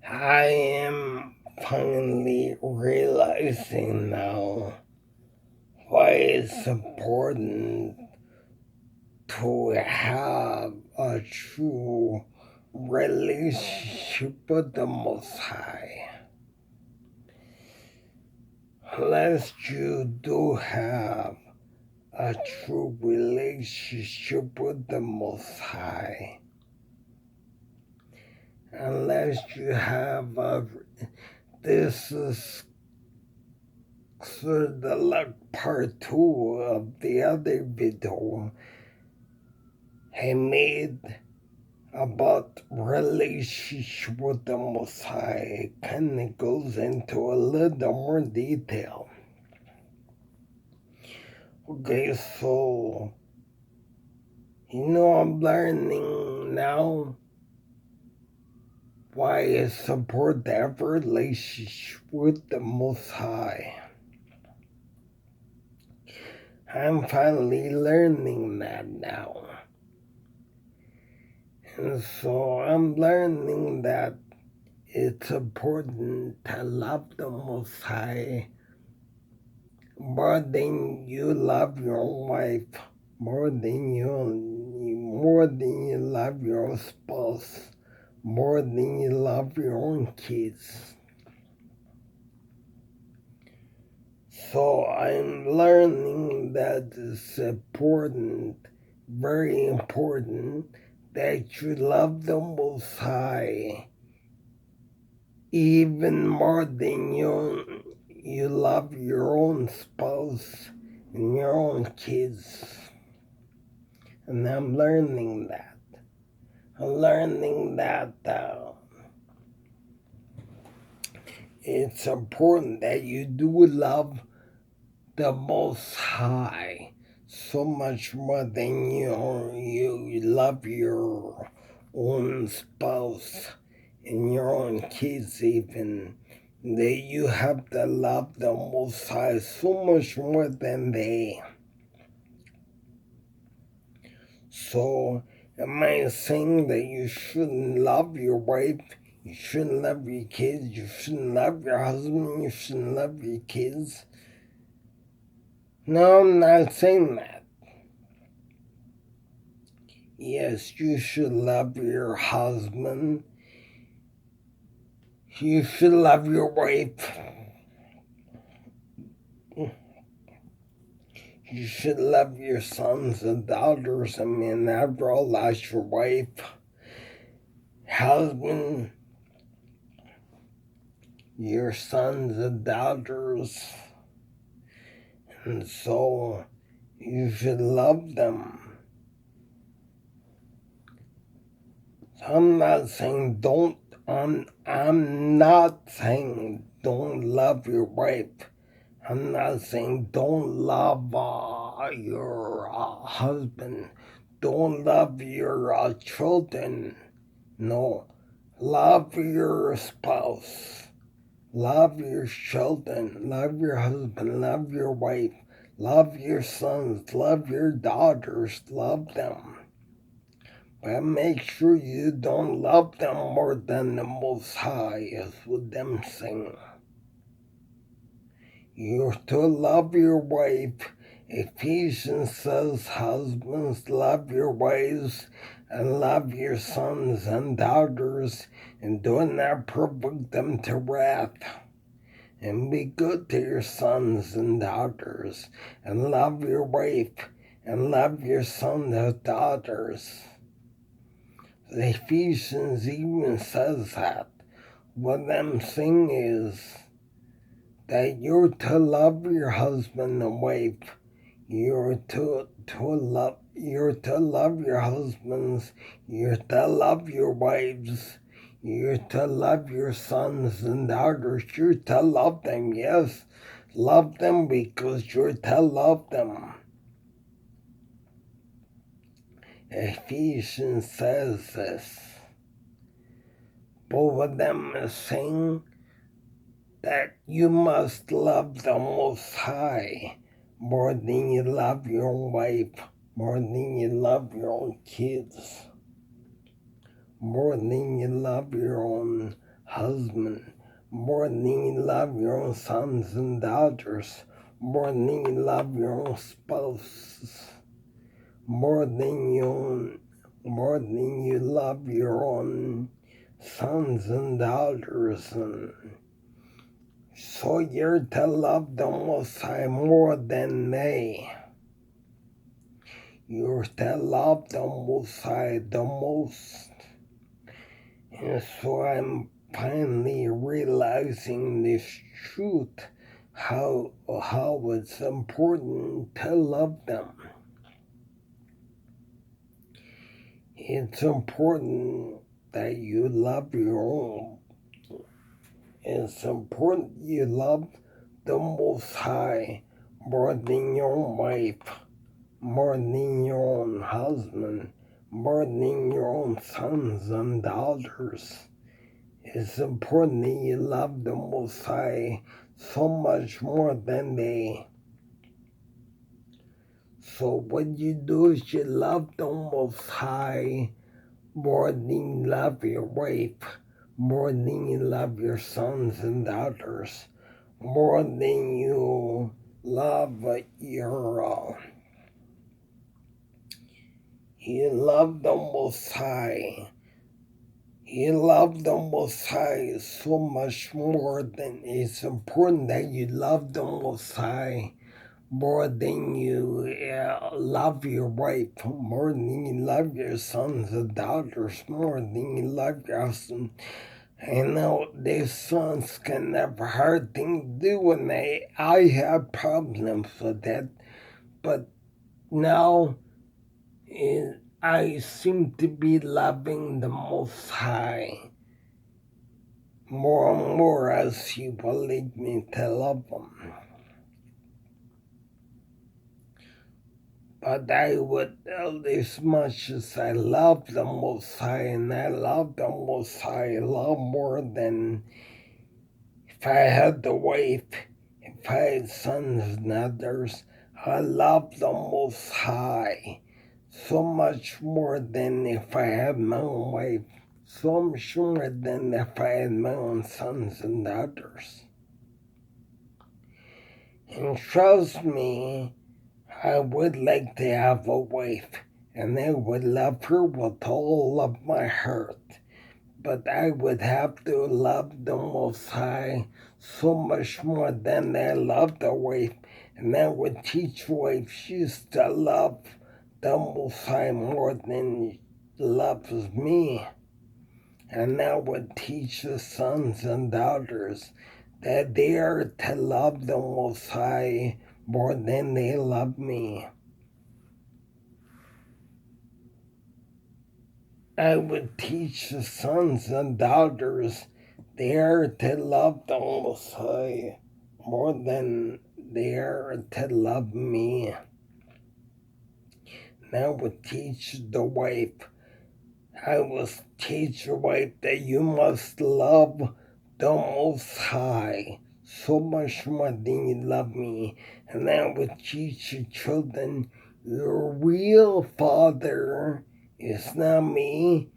I am finally realizing now why it's important to have a true relationship with the Most High. Unless you do have a true relationship with the Most High, unless you have this is sort of the part two of the other video I made about relationship with the Most High. It kind of goes into a little more detail. Okay, so I'm learning now why I support that relationship with the Most High. I'm finally learning that now. And so I'm learning that it's important to love the Most High more than you love your wife, more than you love your spouse, more than you love your own kids. So I'm learning that it's important, very important, that you love the Most High even more than you love your own spouse and your own kids. And I'm learning that. I'm learning that it's important that you do love the Most High so much more than you love your own spouse and your own kids even. That you have to love the Most High so much more than they. So, am I saying that you shouldn't love your wife? You shouldn't love your kids? You shouldn't love your husband? You shouldn't love your kids? No, I'm not saying that. Yes, you should love your husband. You should love your wife. You should love your sons and daughters. I mean, after all, that's your wife, husband, your sons and daughters. And so you should love them. I'm not saying I'm not saying don't love your wife. I'm not saying don't love your husband. Don't love your children. No. Love your spouse. Love your children. Love your husband. Love your wife. Love your sons. Love your daughters. Love them. But make sure you don't love them more than the Most High, is what them saying. You're to love your wife. Ephesians says, husbands, love your wives and love your sons and daughters, and do not provoke them to wrath. And be good to your sons and daughters, and love your wife, and love your sons and daughters. The Ephesians even says that. What I'm saying is that you're to love your husband and wife. You're to love your husbands. You're to love your wives. You're to love your sons and daughters. You're to love them, yes. Love them because you're to love them. Ephesians says this. Both of them is saying that you must love the Most High more than you love your own wife, more than you love your own kids, more than you love your own husband, more than you love your own sons and daughters, more than you love your own spouses, more than you love your own sons and daughters, and so you're to love the Most High more than they. You're to love the Most High the most. And so I'm finally realizing this truth, how it's important to love them. It's important that you love your own. It's important you love the Most High more than your own wife, more than your own husband, more than your own sons and daughters. It's important that you love the Most High so much more than they. So what you do is you love the Most High more than you love your wife, more than you love your sons and daughters, more than you love you love the Most High. You love the Most High so much more than it's important that you love the Most High more than you love your wife, more than you love your sons and daughters, more than you love your husband. I know these sons can have a hard thing to do, and I have problems with that, but now I seem to be loving the Most High more and more as you will lead me to love Him. But I would, as much as I love the Most High, and I love the Most High a lot more than if I had a wife, if I had sons and others, I love the Most High so much more than if I had my own wife, so much more than if I had my own sons and daughters. And trust me, I would like to have a wife, and I would love her with all of my heart. But I would have to love the Most High so much more than I love the wife, and I would teach wives to love the Most High more than he loves me. And I would teach the sons and daughters that they are to love the Most High more than they love me. I would teach the sons and daughters they are to love the Most High more than they are to love me. And I would teach the wife, I will teach the wife that you must love the Most High so much more than you love me. And I would teach the children, your real father is not me.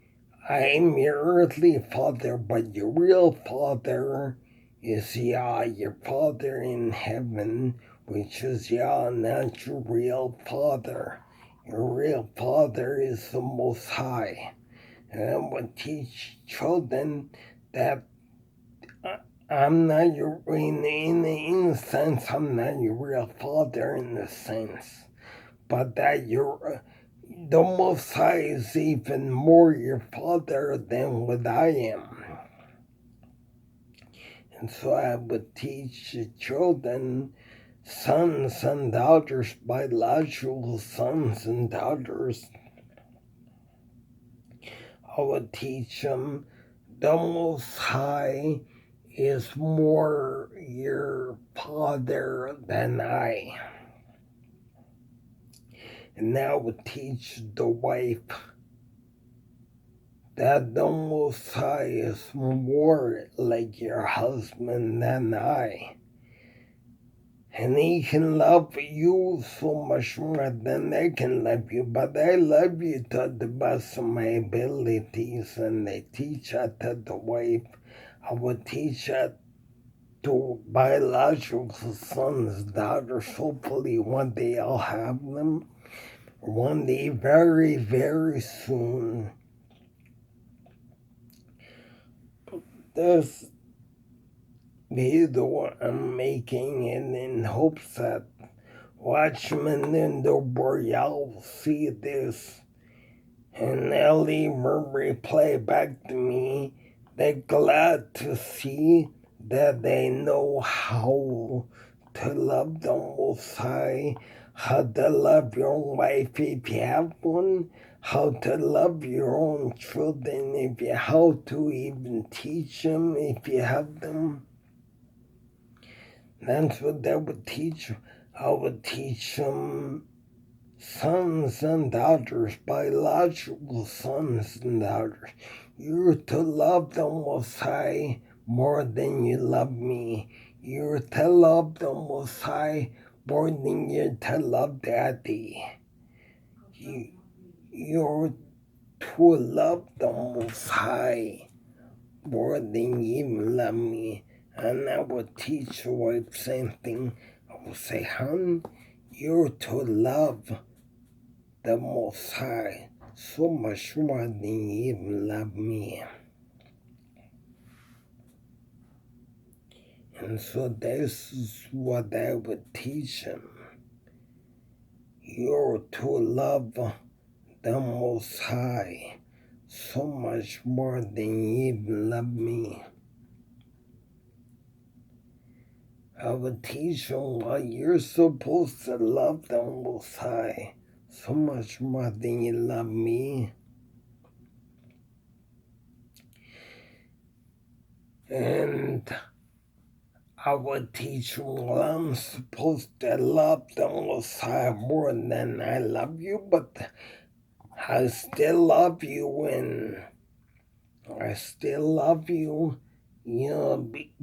I am your earthly father, but your real father is Yah, your father in heaven, which is Yah, not your real father. Your real father is the Most High. And I would teach children that I'm not your, in the sense, I'm not your real father in the sense, but that the Most High is even more your father than what I am. And so I would teach the children, sons and daughters, biological sons and daughters, I would teach them the Most High is more your father than I. And I would teach the wife that the Most High is more like your husband than I. And he can love you so much more than they can love you. But I love you to the best of my abilities, and I teach that to the wife. I would teach that to biological sons, daughters. Hopefully one day I'll have them. One day, very, very soon. This video I'm making it in hopes that watchmen in the Boreal see this and they'll even reply back to me. They're glad to see that they know how to love the Most High, how to love your wife if you have one, how to love your own children, if you how to even teach them if you have them. That's what they would teach. I would teach them sons and daughters, biological sons and daughters. You're to love the Most High more than you love me. You're to love the Most High more than you're to love Daddy. You're to love the Most High more than you even love me. And I would teach the wife the same thing. I would say, hon, you're to love the Most High so much more than you even love me. And so this is what I would teach him. You're to love the Most High so much more than you even love me. I would teach him why you're supposed to love the Most High so much more than you love me. And I would teach you well, I'm supposed to love the Most High more than I love you, but I still love you and I still love you,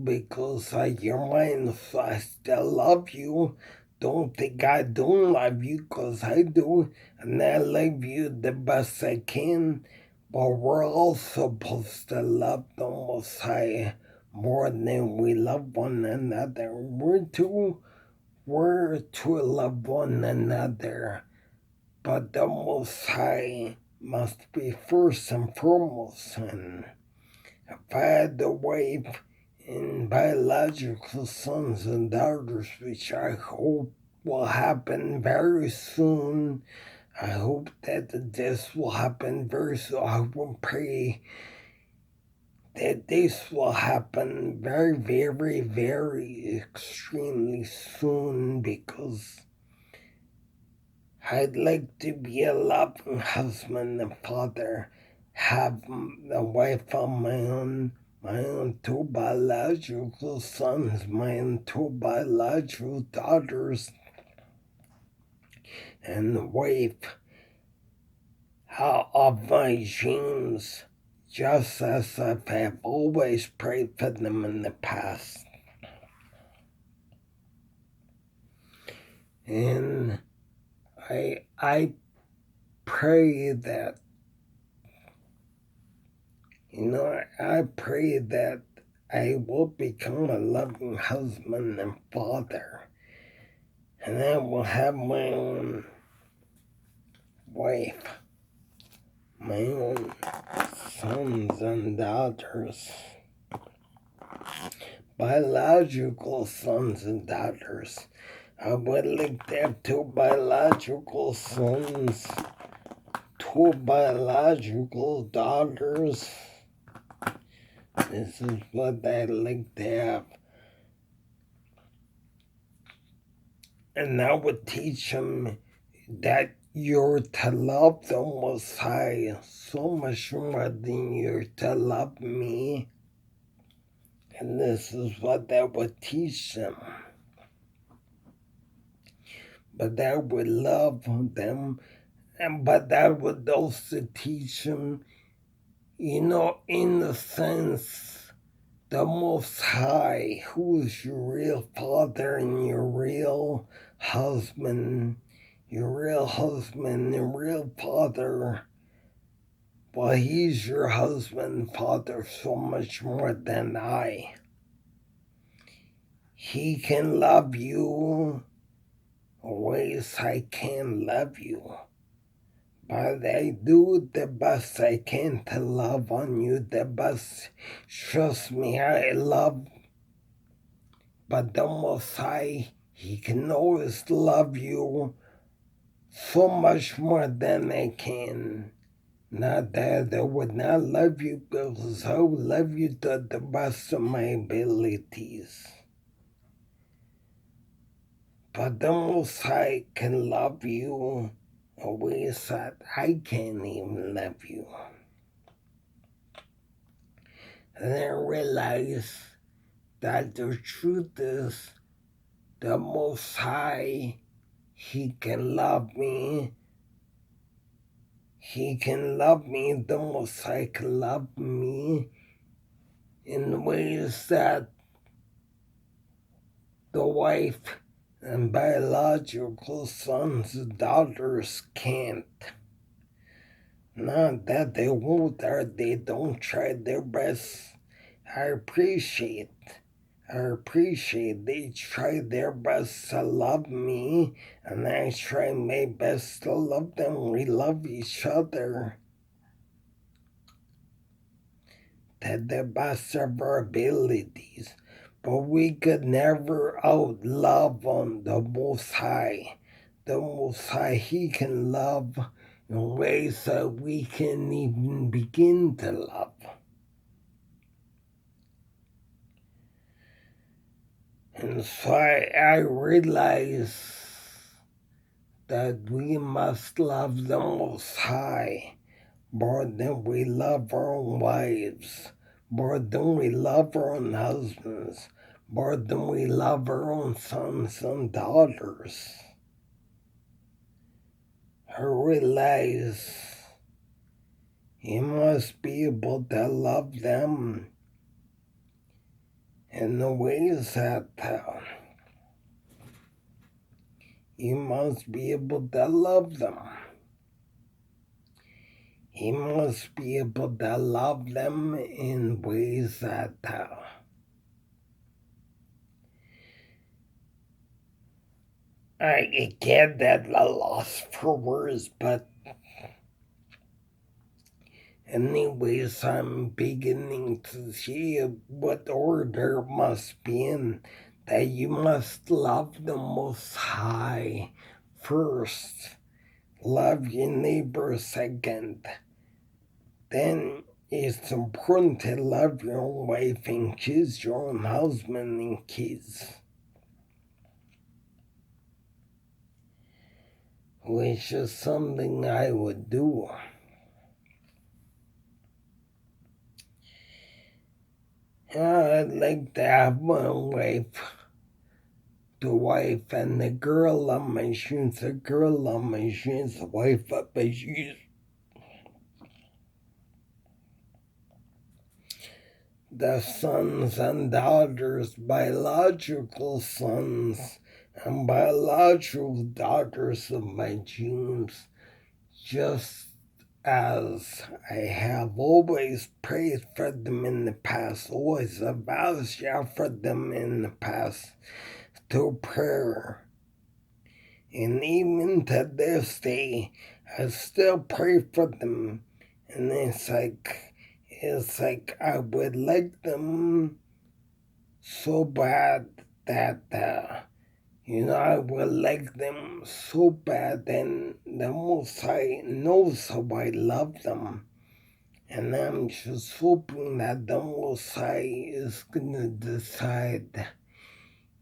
because you're mine, so I still love you. Don't think I don't love you, because I do, and I love you the best I can. But we're all supposed to love the Most High more than we love one another. We're to love one another, but the Most High must be first and foremost. And if I had the wife and biological sons and daughters, which I hope will happen very soon, I hope that this will happen very soon. I will pray that this will happen very, very, very extremely soon, because I'd like to be a loving husband and father, have a wife on my own two biological sons, my own two biological daughters, and the wife of my dreams, just as I have always prayed for them in the past. And I pray that, I pray that I will become a loving husband and father, and I will have my own wife, my own sons and daughters, biological sons and daughters. I would like to have two biological sons, two biological daughters. This is what I'd like to have. And I would teach them that you're to love the Most High so much more than you're to love me. And this is what I would teach them. But I would love them, but I would also teach them, in the sense the Most High, who is your real father and your real husband, your real father. Well, he's your husband, father, so much more than I. He can love you ways I can't love you. But I do the best I can to love on you the best. Trust me, I love. But the Most High, He can always love you so much more than I can. Not that I would not love you, because I will love you to the best of my abilities. But the Most High can love you in ways that I can't even love you. And I realize that the truth is the Most High, He can love me. He can love me, the Most High can love me in ways that the wife and biological sons and daughters can't. Not that they won't or they don't try their best. I appreciate they try their best to love me, and I try my best to love them. We love each other to the best of our abilities, but we could never outlove on the Most High. The Most High, He can love in ways that we can't even begin to love. And so I realize that we must love the Most High more than we love our own wives, more than we love our own husbands, more than we love our own sons and daughters. I realize you must be able to love them in the ways that you must be able to love them. You must be able to love them in ways that I get that a loss for words, but anyways, I'm beginning to see what order must be in. That you must love the Most High first, love your neighbor second. Then it's important to love your own wife and kids, your own husband and kids. Which is something I would do. I'd like to have my wife, the wife and the girl on my shoes, the girl on my shoes, the wife up my shoes. The sons and daughters, biological sons and biological daughters of my dreams, just as I have always prayed for them in the past, always vouched for them in the past through prayer. And even to this day, I still pray for them. And it's like I would like them so bad that I would like them so bad, and the Most High knows how I love them. And I'm just hoping that the Most High is gonna decide,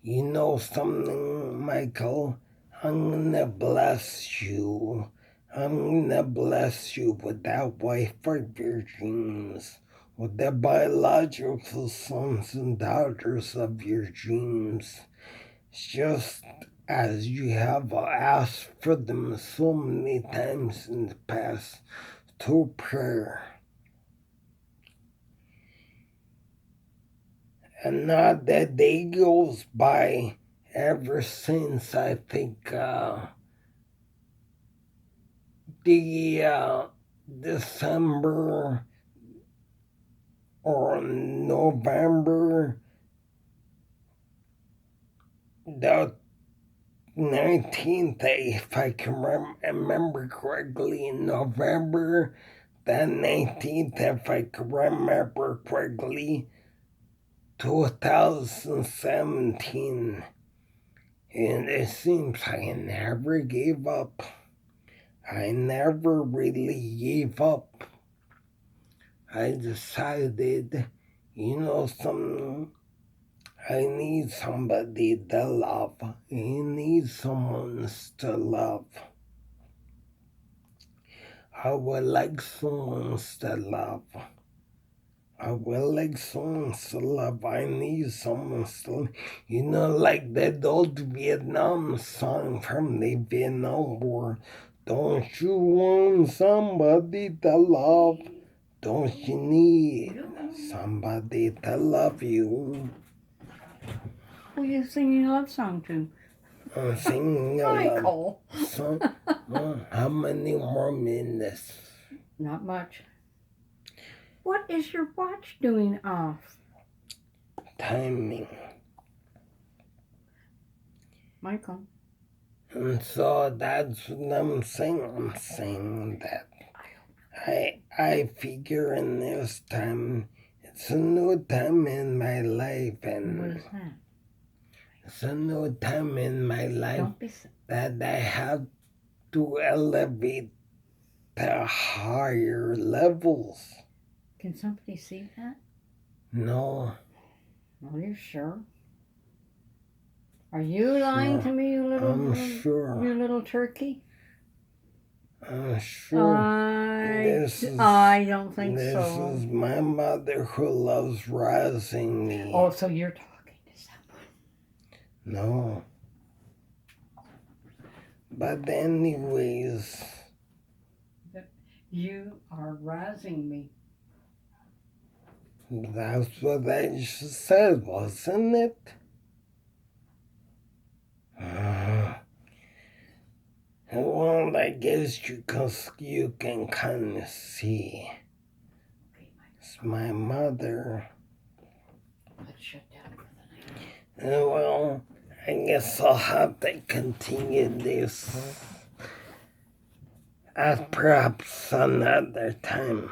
you know something, Michael? I'm gonna bless you. I'm gonna bless you with that wife of your dreams, with the biological sons and daughters of your dreams, just as you have asked for them so many times in the past through prayer. And not the day goes by ever since I think the December or November the 19th, if I can remember correctly, in November the 19th, if I can remember correctly, 2017. And it seems I never gave up. I never really gave up. I decided, I need somebody to love. I need someone to love. I would like someone to love. I would like someone to love. I need someone to, like that old Vietnam song from the Vietnam War. Don't you want somebody to love? Don't you need somebody to love you? Who are you singing a love song to? I'm singing a love song. How many more minutes? Not much. What is your watch doing off? Timing. Michael. And so that's what I'm saying. I'm saying that I figure in this time, it's a new time in my life, and what is that? It's a new time in my life that I have to elevate to higher levels. Can somebody see that? No. Are you sure? Are you lying to me, you little turkey? I'm sure. I don't think so. This is my mother who loves razzing me. Oh, so you're talking to someone? No. But anyways. You are razzing me. That's what I just said, wasn't it? Well, I guess you can kind of see. It's my mother. Let's shut down for the night. Well, I guess I'll have to continue this at perhaps another time.